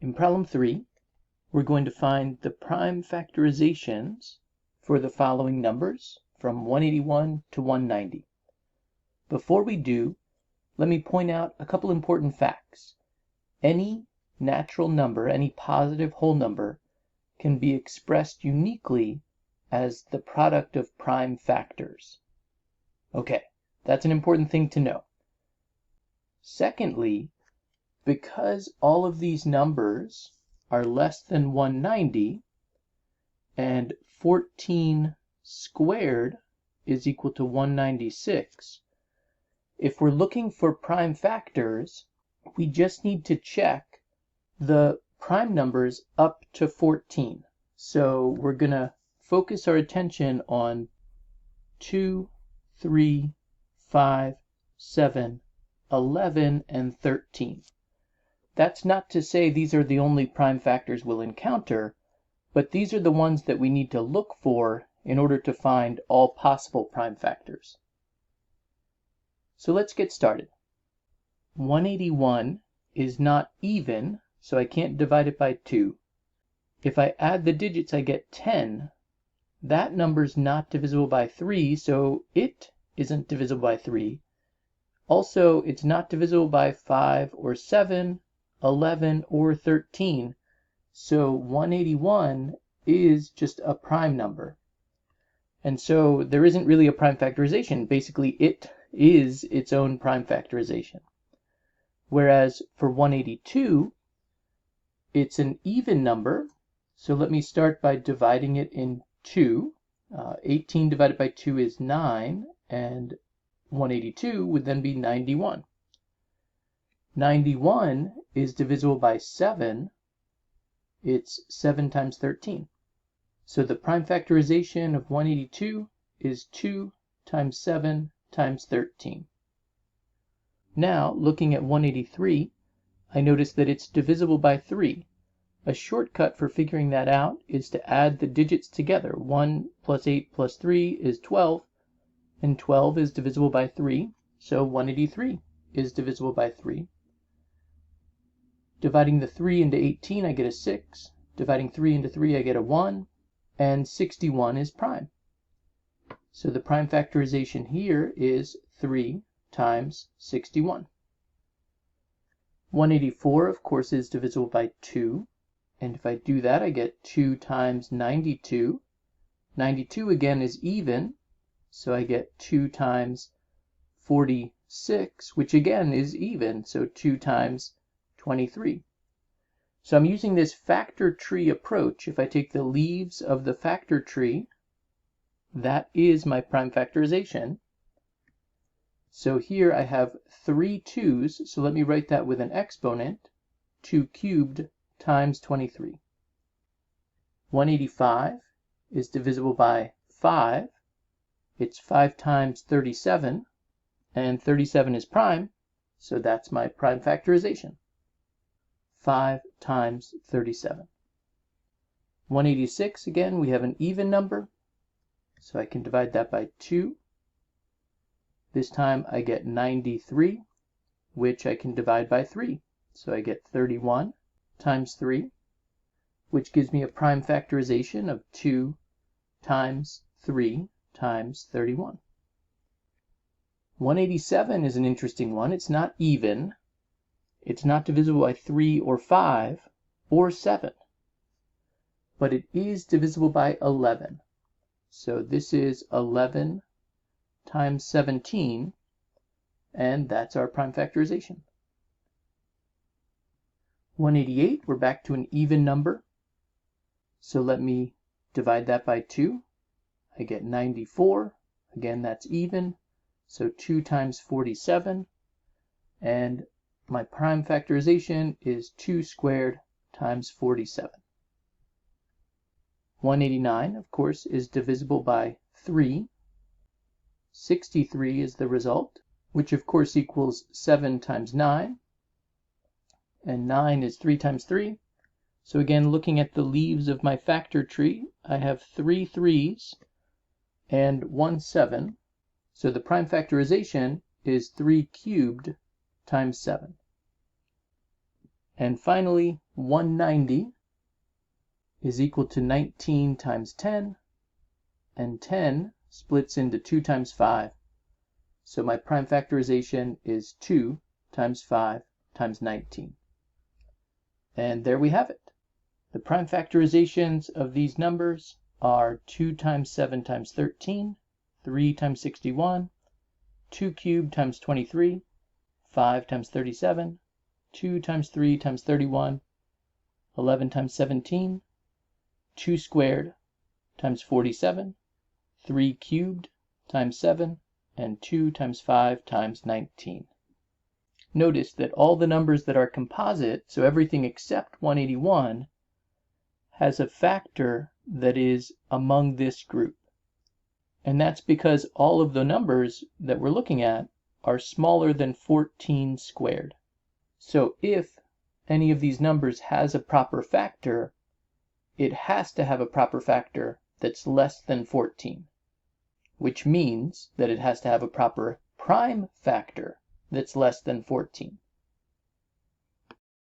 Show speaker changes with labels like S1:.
S1: In problem 3, we're going to find the prime factorizations for the following numbers from 181 to 190. Before we do, let me point out a couple important facts. Any natural number, any positive whole number, can be expressed uniquely as the product of prime factors. Okay, that's an important thing to know. Secondly, because all of these numbers are less than 190 and 14 squared is equal to 196, if we're looking for prime factors, we just need to check the prime numbers up to 14. So we're going to focus our attention on 2, 3, 5, 7, 11, and 13. That's not to say these are the only prime factors we'll encounter, but these are the ones that we need to look for in order to find all possible prime factors. So let's get started. 181 is not even, so I can't divide it by 2. If I add the digits, I get 10. That number's not divisible by 3, so it isn't divisible by 3. Also, it's not divisible by 5 or 7, 11, or 13. So 181 is just a prime number. And so there isn't really a prime factorization. Basically, it is its own prime factorization. Whereas for 182, it's an even number. So let me start by dividing it in 2. 18 divided by 2 is 9, and 182 would then be 91. 91 is divisible by 7. It's 7 times 13. So the prime factorization of 182 is 2 times 7 times 13. Now, looking at 183, I notice that it's divisible by 3. A shortcut for figuring that out is to add the digits together. 1 plus 8 plus 3 is 12, and 12 is divisible by 3, so 183 is divisible by 3. Dividing the 3 into 18, I get a 6. Dividing 3 into 3, I get a 1. And 61 is prime. So the prime factorization here is 3 times 61. 184, of course, is divisible by 2. And if I do that, I get 2 times 92. 92 again is even, so I get 2 times 46, which again is even, so 2 times 23. So I'm using this factor tree approach. If I take the leaves of the factor tree, that is my prime factorization. So here I have 3 2's, so let me write that with an exponent. 2 cubed times 23. 185 is divisible by 5. It's 5 times 37, and 37 is prime, so that's my prime factorization. 5 times 37. 186, again, we have an even number, so I can divide that by 2. This time I get 93, which I can divide by 3. So I get 31 times 3, which gives me a prime factorization of 2 times 3 times 31. 187 is an interesting one. It's not even. It's not divisible by 3 or 5 or 7. But it is divisible by 11. So this is 11 times 17, and that's our prime factorization. 188, we're back to an even number. So let me divide that by 2. I get 94. Again, that's even. So 2 times 47. And my prime factorization is 2 squared times 47. 189, of course, is divisible by 3. 63 is the result, which of course equals 7 times 9. And 9 is 3 times 3. So again, looking at the leaves of my factor tree, I have 3 3's and 1 7. So the prime factorization is 3 cubed times 7. And finally, 190 is equal to 19 times 10, and 10 splits into 2 times 5. So my prime factorization is 2 times 5 times 19. And there we have it. The prime factorizations of these numbers are 2 times 7 times 13, 3 times 61, 2 cubed times 23, 5 times 37, 2 times 3 times 31, 11 times 17, 2 squared times 47, 3 cubed times 7, and 2 times 5 times 19. Notice that all the numbers that are composite, so everything except 181, has a factor that is among this group. And that's because all of the numbers that we're looking at are smaller than 14 squared. So if any of these numbers has a proper factor, it has to have a proper factor that's less than 14, which means that it has to have a proper prime factor that's less than 14.